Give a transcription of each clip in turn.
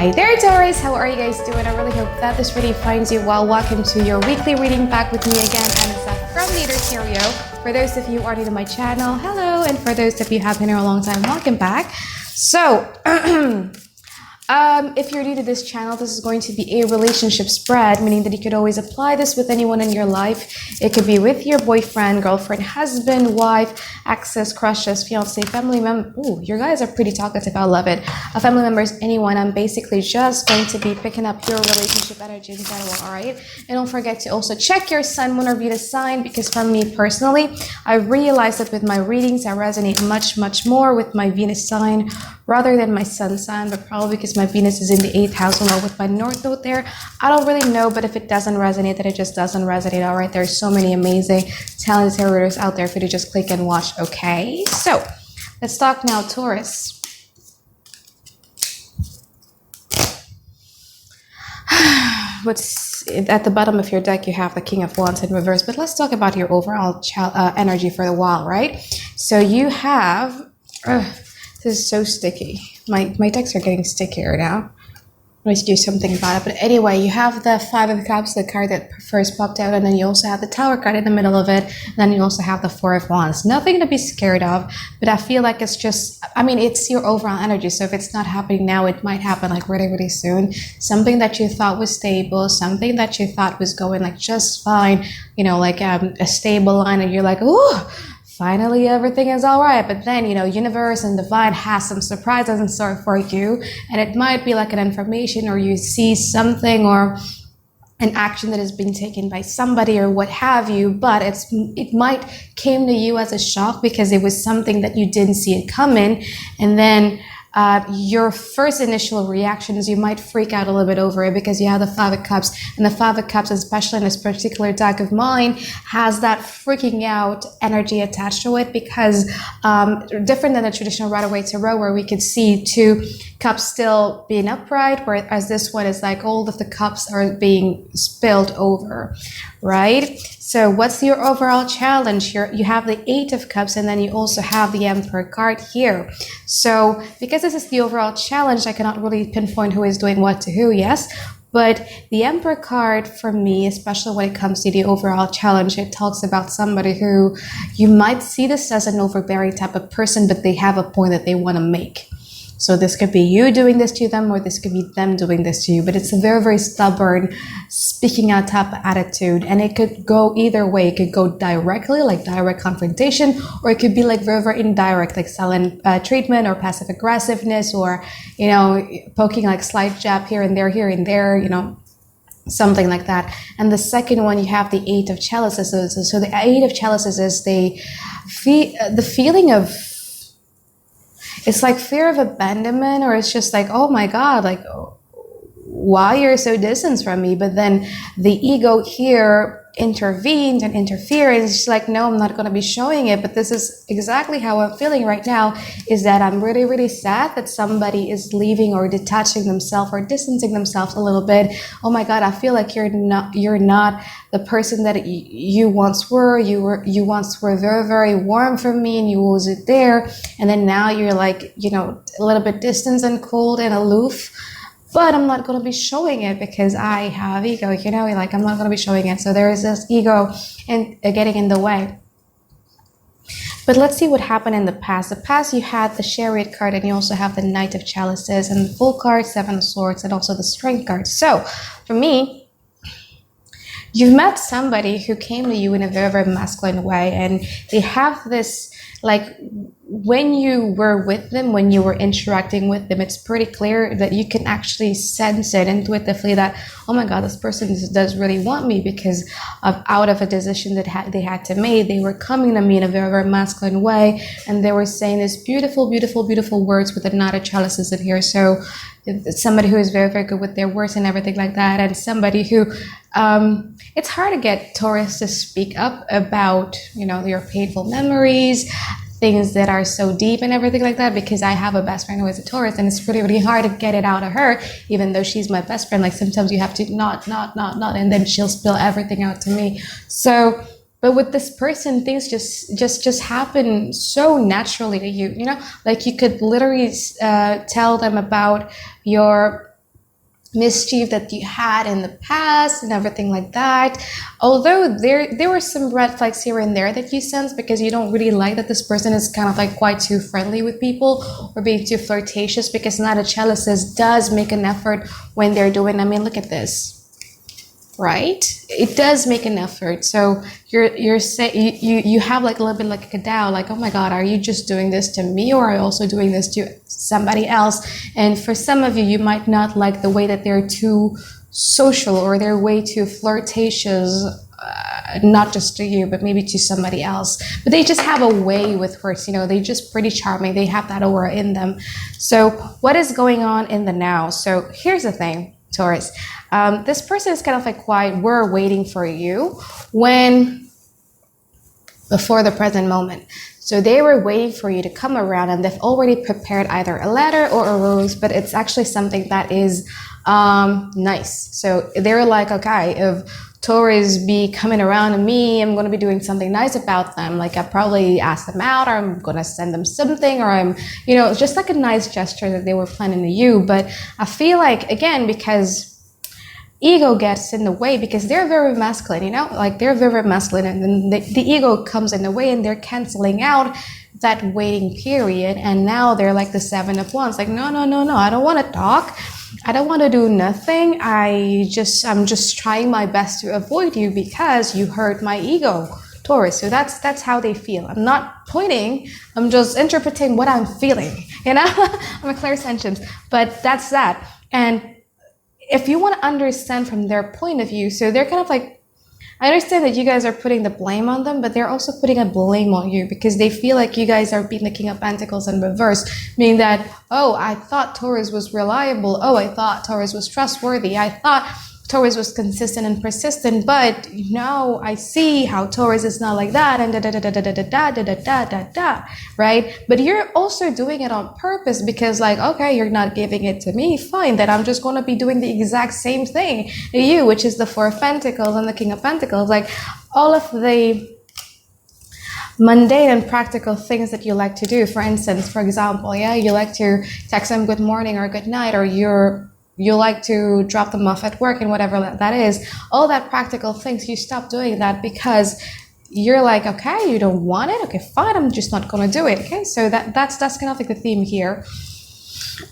Hey there, Taurus! How are you guys doing? I really hope that this reading finds you well. Welcome to your weekly reading back with me again, Anisa from Leader Stereo. For those of you who are new to my channel, hello! And for those of you who have been here a long time, welcome back. So, if you're new to this channel, this is going to be a relationship spread, meaning that you could always apply this with anyone in your life. It could be with your boyfriend, girlfriend, husband, wife, exes, crushes, fiance, family member. Ooh, you guys are pretty talkative. I love it. Family members, anyone. I'm basically just going to be picking up your relationship energy in general, all right? And don't forget to also check your sun, moon, or Venus sign, because for me personally, I realized that with my readings, I resonate much more with my Venus sign rather than my sun sign, but probably because my Venus is in the 8th house or with my North Node there. I don't really know, but if it doesn't resonate, then it just doesn't resonate, all right? There's so many amazing talented tarot readers out there for you to just click and watch, okay? So, let's talk now, Taurus. What's at the bottom of your deck, you have the King of Wands in reverse, but let's talk about your overall energy for the while, right? So you have... this is so sticky. My decks are getting stickier now. I need to do something about it. But anyway, you have the Five of Cups, the card that first popped out, and then you also have the Tower card in the middle of it, and then you also have the Four of Wands. Nothing to be scared of, but I feel like it's just, I mean, it's your overall energy. So if it's not happening now, it might happen like really soon. Something that you thought was stable, something that you thought was going like just fine, you know, like a stable line, and you're like, ooh, finally everything is all right. But then, you know, universe and divine has some surprises in store for you, and it might be like an information, or you see something, or an action that is being taken by somebody or what have you, but it might came to you as a shock because it was something that you didn't see it coming, and then your first initial reaction is you might freak out a little bit over it because you have the Five of Cups, and the Five of Cups, especially in this particular deck of mine, has that freaking out energy attached to it, because different than the traditional Rider-Waite Tarot where we could see two cups still being upright, whereas this one is like all of the cups are being spilled over, right? So what's your overall challenge here? You have the Eight of Cups, and then you also have the Emperor card here. So because this is the overall challenge, I cannot really pinpoint who is doing what to who, yes? But the Emperor card for me, especially when it comes to the overall challenge, it talks about somebody who you might see this as an overbearing type of person, but they have a point that they want to make. So this could be you doing this to them, or this could be them doing this to you. But it's a very stubborn, speaking out type of attitude. And it could go either way. It could go directly, like direct confrontation, or it could be like very indirect, like silent treatment, or passive aggressiveness, or, you know, poking like slight jab here and there, you know, something like that. And the second one, you have the Eight of Chalices. So the Eight of Chalices is the feeling of, it's like fear of abandonment, or it's just like, oh my God, like, why you're so distant from me? But then the ego here intervened and interfered. It's just like, no, I'm not going to be showing it. But this is exactly how I'm feeling right now, is that I'm really sad that somebody is leaving or detaching themselves or distancing themselves a little bit. Oh my God, I feel like you're not the person that you once were. You once were very warm for me, and you was there, and then now you're like, you know, a little bit distant and cold and aloof. But I'm not going to be showing it because I have ego, you know, like I'm not going to be showing it. So there is this ego and getting in the way. But let's see what happened in the past. The past, you had the Chariot card, and you also have the Knight of Chalices, and the Fool card, Seven of Swords, and also the Strength card. So for me, you've met somebody who came to you in a very masculine way, and they have this, like, when you were with them, when you were interacting with them, it's pretty clear that you can actually sense it intuitively that, oh my God, this person does really want me, because out of a decision that they had to make, they were coming to me in a very masculine way, and they were saying these beautiful words with the Knight of Chalices in here. So it's somebody who is very good with their words and everything like that, and somebody who, it's hard to get Taurus to speak up about, you know, your painful memories, things that are so deep and everything like that, because I have a best friend who is a Taurus, and it's really hard to get it out of her, even though she's my best friend. Like sometimes you have to not, and then she'll spill everything out to me. So, but with this person, things just happen so naturally to you, you know, like you could literally tell them about your mischief that you had in the past and everything like that. Although there were some red flags here and there that you sense, because you don't really like that this person is kind of like quite too friendly with people or being too flirtatious, because Nada Chalices does make an effort when they're doing, I mean, look at this. Right, it does make an effort. So you have like a little bit like a doubt, like, oh my god, are you just doing this to me, or are you also doing this to somebody else? And for some of you, you might not like the way that they're too social or they're way too flirtatious, not just to you but maybe to somebody else. But they just have a way with words, you know, they're just pretty charming, they have that aura in them. So what is going on in the now? So here's the thing, Taurus. This person is kind of like we're waiting for you before the present moment. So they were waiting for you to come around, and they've already prepared either a letter or a rose, but it's actually something that is nice. So they're like, okay, if Taurus be coming around to me, I'm going to be doing something nice about them. Like I probably ask them out, or I'm going to send them something, or I'm, you know, just like a nice gesture that they were planning to you. But I feel like, again, because ego gets in the way, because they're very masculine, you know, like they're very masculine, and then the ego comes in the way, and they're canceling out that waiting period. And now they're like the Seven of Wands, like, no, I don't want to talk, I don't want to do nothing, I'm just trying my best to avoid you because you hurt my ego, Taurus. So that's how they feel. I'm not pointing, I'm just interpreting what I'm feeling, you know. I'm a clairsentience, but that's that. And if you want to understand from their point of view, so they're kind of like, I understand that you guys are putting the blame on them, but they're also putting a blame on you, because they feel like you guys are being the King of Pentacles in reverse, meaning that, oh, I thought Taurus was reliable, oh, I thought Taurus was trustworthy, I thought Taurus was consistent and persistent, but now I see how Taurus is not like that, and da-da-da-da-da-da-da-da-da-da-da, right? But you're also doing it on purpose, because like, okay, you're not giving it to me, fine, then I'm just going to be doing the exact same thing to you, which is the Four of Pentacles and the King of Pentacles, like all of the mundane and practical things that you like to do. For instance, for example, yeah, you like to text them good morning or good night, or you like to drop them off at work, and whatever that is, all that practical things, you stop doing that because you're like, okay, you don't want it, okay, fine, I'm just not gonna do it. Okay, so that's kind of like the theme here.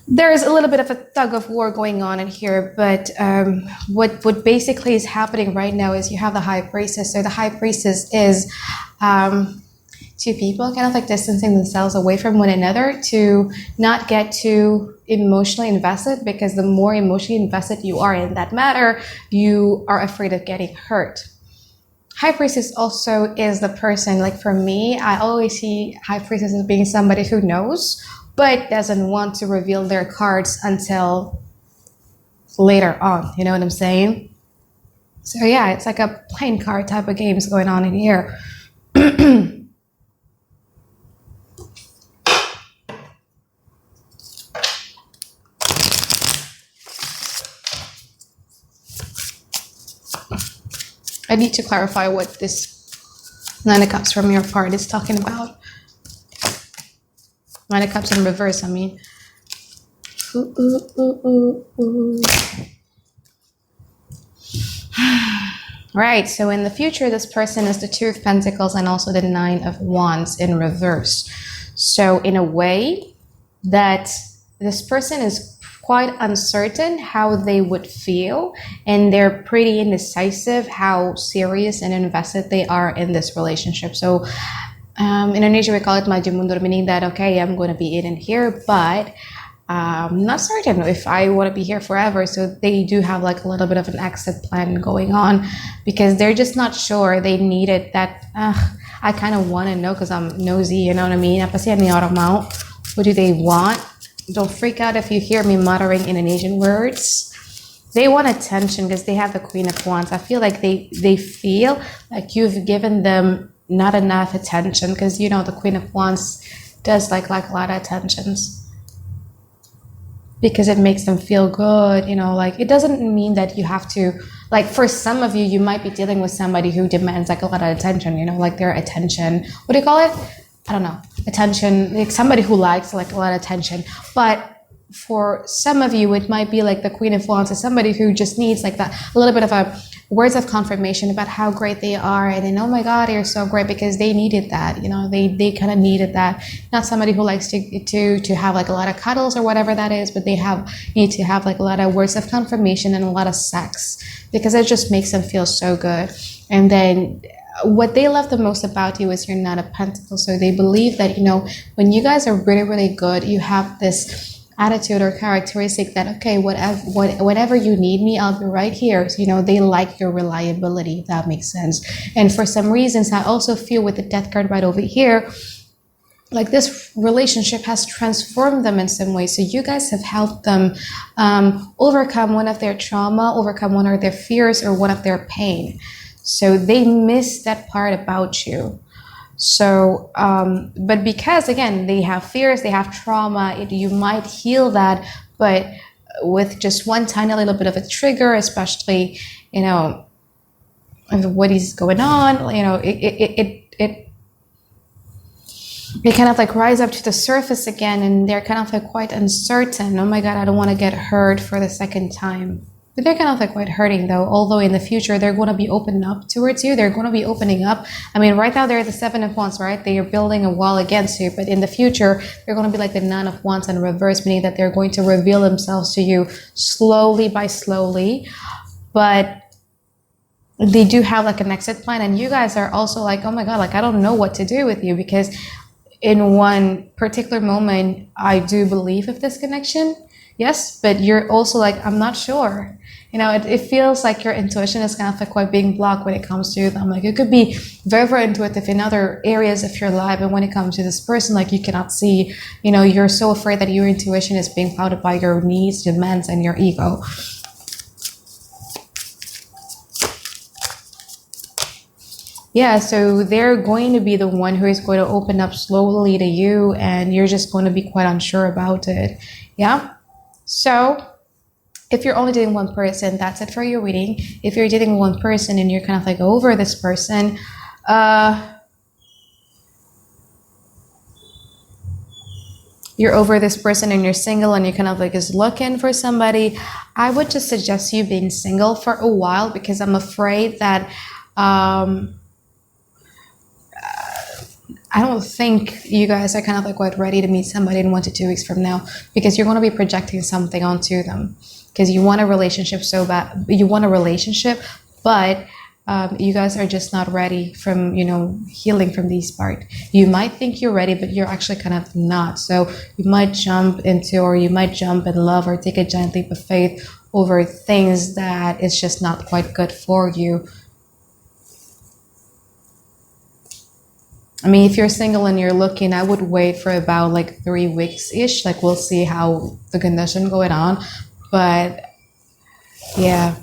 There's a little bit of a tug of war going on in here, but what basically is happening right now is you have the High Priestess. So the High Priestess is two people kind of like distancing themselves away from one another to not get too emotionally invested, because the more emotionally invested you are in that matter, you are afraid of getting hurt. High Priestess also is the person, like for me, I always see High Priestess as being somebody who knows, but doesn't want to reveal their cards until later on. You know what I'm saying? So yeah, it's like a playing card type of games going on in here. I need to clarify what this Nine of Cups from your part is talking about. Nine of Cups in reverse, I mean. Ooh, ooh, ooh, ooh, ooh. Right, so in the future, this person is the Two of Pentacles and also the Nine of Wands in reverse. So in a way that this person is quite uncertain how they would feel, and they're pretty indecisive how serious and invested they are in this relationship. So in Indonesia, we call it maju mundur, meaning that, okay, I'm going to be in here, but I'm not certain if I want to be here forever. So they do have like a little bit of an exit plan going on, because they're just not sure. They needed that, I kind of want to know because I'm nosy, you know what I mean? Apa sih ni orang mau? What do they want? Don't freak out if you hear me muttering Indonesian words. They want attention because they have the Queen of Wands. I feel like they feel like you've given them not enough attention, because, you know, the Queen of Wands does like a lot of attentions, because it makes them feel good, you know. Like, it doesn't mean that you have to, like, for some of you, you might be dealing with somebody who demands like a lot of attention, you know, like their attention, what do you call it? I don't know, attention, like somebody who likes like a lot of attention. But for some of you, it might be like the Queen of Wands is somebody who just needs like that, a little bit of a words of confirmation about how great they are, and then, oh my God, you're so great, because they needed that, you know, they kind of needed that. Not somebody who likes to have like a lot of cuddles or whatever that is, but they need to have like a lot of words of confirmation and a lot of sex, because it just makes them feel so good. And then what they love the most about you is your Nine of Pentacles. So they believe that, you know, when you guys are really, really good, you have this attitude or characteristic that, okay, whenever you need me, I'll be right here. So, you know, they like your reliability, if that makes sense. And for some reasons, I also feel with the Death card right over here, like this relationship has transformed them in some way. So you guys have helped them overcome one of their trauma, overcome one of their fears, or one of their pain. So they miss that part about you. So, but because again, they have fears, they have trauma, you might heal that, but with just one tiny little bit of a trigger, especially, you know, what is going on, you know, it kind of like rise up to the surface again, and they're kind of like quite uncertain. Oh my God, I don't want to get hurt for the second time. But they're kind of like quite hurting though, although in the future they're going to be opening up towards you. They're going to be opening up. I mean, right now they're the Seven of Wands, right? They are building a wall against you, but in the future they're going to be like the Nine of Wands in reverse, meaning that they're going to reveal themselves to you slowly by slowly. But they do have like an exit plan, and you guys are also like, oh my God, like I don't know what to do with you, because in one particular moment I do believe of this connection. Yes, but you're also like, I'm not sure. You know, it feels like your intuition is kind of like quite being blocked when it comes to them. Like, you could be very, very intuitive in other areas of your life, and when it comes to this person, like you cannot see, you know, you're so afraid that your intuition is being clouded by your needs, demands, and your ego. Yeah, so they're going to be the one who is going to open up slowly to you, and you're just going to be quite unsure about it. Yeah. So if you're only dating one person, that's it for your reading. If you're dating one person and you're kind of like over this person, you're over this person and you're single and you're kind of like is looking for somebody, I would just suggest you being single for a while, because I'm afraid that I don't think you guys are kind of like quite ready to meet somebody in 1 to 2 weeks from now, because you're going to be projecting something onto them, because you want a relationship so bad. You want a relationship, but you guys are just not ready from, you know, healing from these parts. You might think you're ready, but you're actually kind of not. So you might jump into, or you might jump in love or take a giant leap of faith over things that is just not quite good for you. I mean, if you're single and you're looking, I would wait for about like 3 weeks-ish. Like, we'll see how the condition going on. But yeah,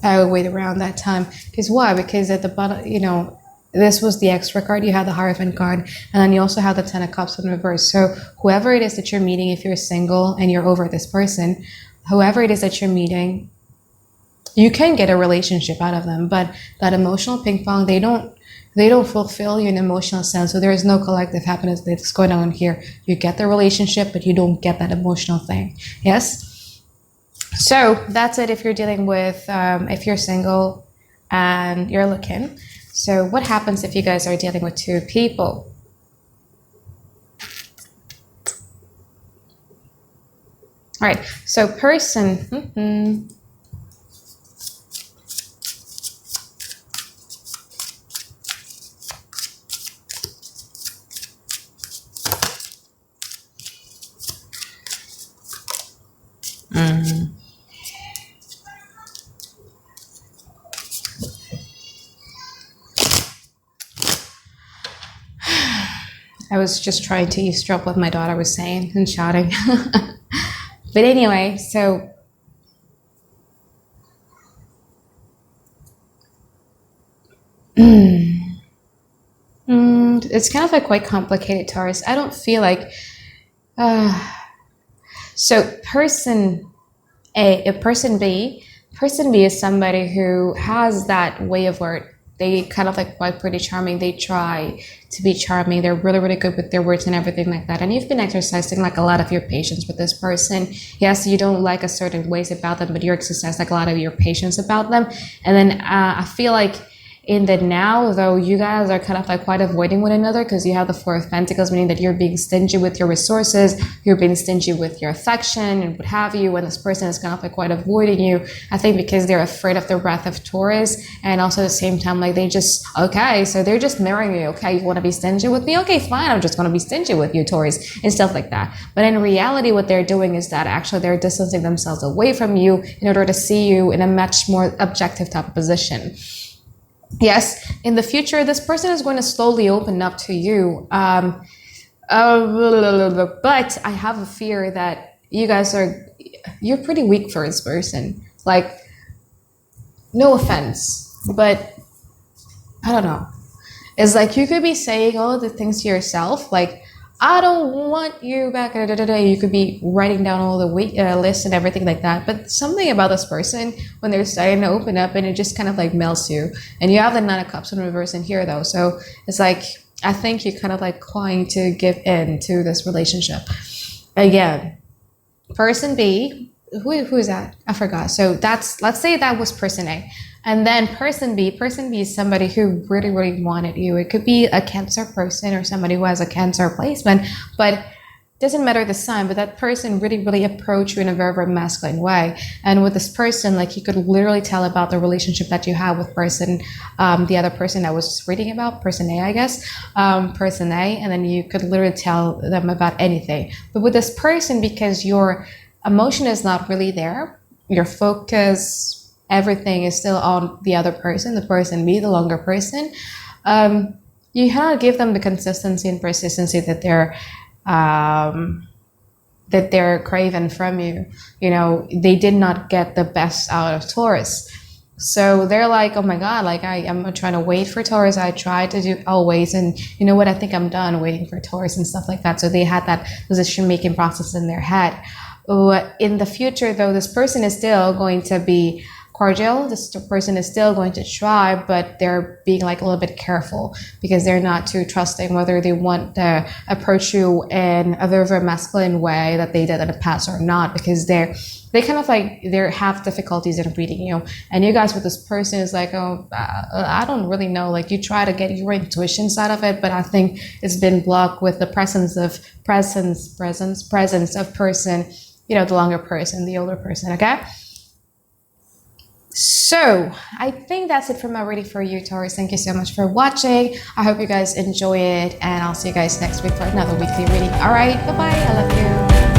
I would wait around that time. Because why? Because at the bottom, you know, this was the extra card. You had the Hierophant card, and then you also have the Ten of Cups in reverse. So whoever it is that you're meeting, if you're single and you're over this person, whoever it is that you're meeting, you can get a relationship out of them. But that emotional ping pong, they don't fulfill you in an emotional sense. So there is no collective happiness that's going on here. You get the relationship, but you don't get that emotional thing. Yes? So that's it if you're dealing with, if you're single and you're looking. So what happens if you guys are dealing with 2 people? All right, so person. I was just trying to eavesdrop what my daughter was saying and shouting. But anyway, so it's kind of like quite complicated, Taurus. I don't feel like so person A, person B is somebody who has that way of where they kind of like quite pretty charming. They try to be charming. They're really, really good with their words and everything like that. And you've been exercising like a lot of your patience with this person. Yes, you don't like a certain ways about them, but you're exercising like a lot of your patience about them. And then I feel like in the now, though, you guys are kind of like quite avoiding one another because you have the Four of Pentacles, meaning that you're being stingy with your resources, you're being stingy with your affection and what have you, and this person is kind of like quite avoiding you, I think because they're afraid of the wrath of Taurus, and also at the same time, like they just, okay, so they're just mirroring you, okay, you want to be stingy with me? Okay, fine, I'm just going to be stingy with you, Taurus, and stuff like that. But in reality, what they're doing is that actually they're distancing themselves away from you in order to see you in a much more objective type of position. Yes, in the future, this person is going to slowly open up to you. But I have a fear that you're pretty weak for this person. Like, no offense, but I don't know. It's like you could be saying all of the things to yourself, like, I don't want you back. You could be writing down all the lists and everything like that. But something about this person, when they're starting to open up, and it just kind of like melts you. And you have the Nine of Cups in reverse in here, though. So it's like, I think you're kind of like trying to give in to this relationship. Again, person B, who is that? I forgot. So let's say that was person A. And then person B is somebody who really, really wanted you. It could be a Cancer person or somebody who has a Cancer placement, but it doesn't matter the sign, but that person really, really approached you in a very, very masculine way. And with this person, like you could literally tell about the relationship that you have with the other person I was reading about, person A, I guess, person A, and then you could literally tell them about anything. But with this person, because your emotion is not really there, your focus, everything is still on the other person, the person B, the longer person. You cannot give them the consistency and persistency that they're craving from you. You know, they did not get the best out of Taurus. So they're like, oh my God, like I'm trying to wait for Taurus. I try to do always. And you know what? I think I'm done waiting for Taurus and stuff like that. So they had that decision-making process in their head. In the future, though, this person is still going to be cordial. This person is still going to try, but they're being like a little bit careful because they're not too trusting whether they want to approach you in a very, very masculine way that they did in the past or not, because they kind of like they have difficulties in reading you. And you guys with this person is like, oh, I don't really know. Like you try to get your intuition side of it, but I think it's been blocked with the presence of person, you know, the longer person, the older person. Okay. So I think that's it for my reading for you, Taurus. Thank you so much for watching. I hope you guys enjoy it, and I'll see you guys next week for another weekly reading. All right, bye-bye. I love you.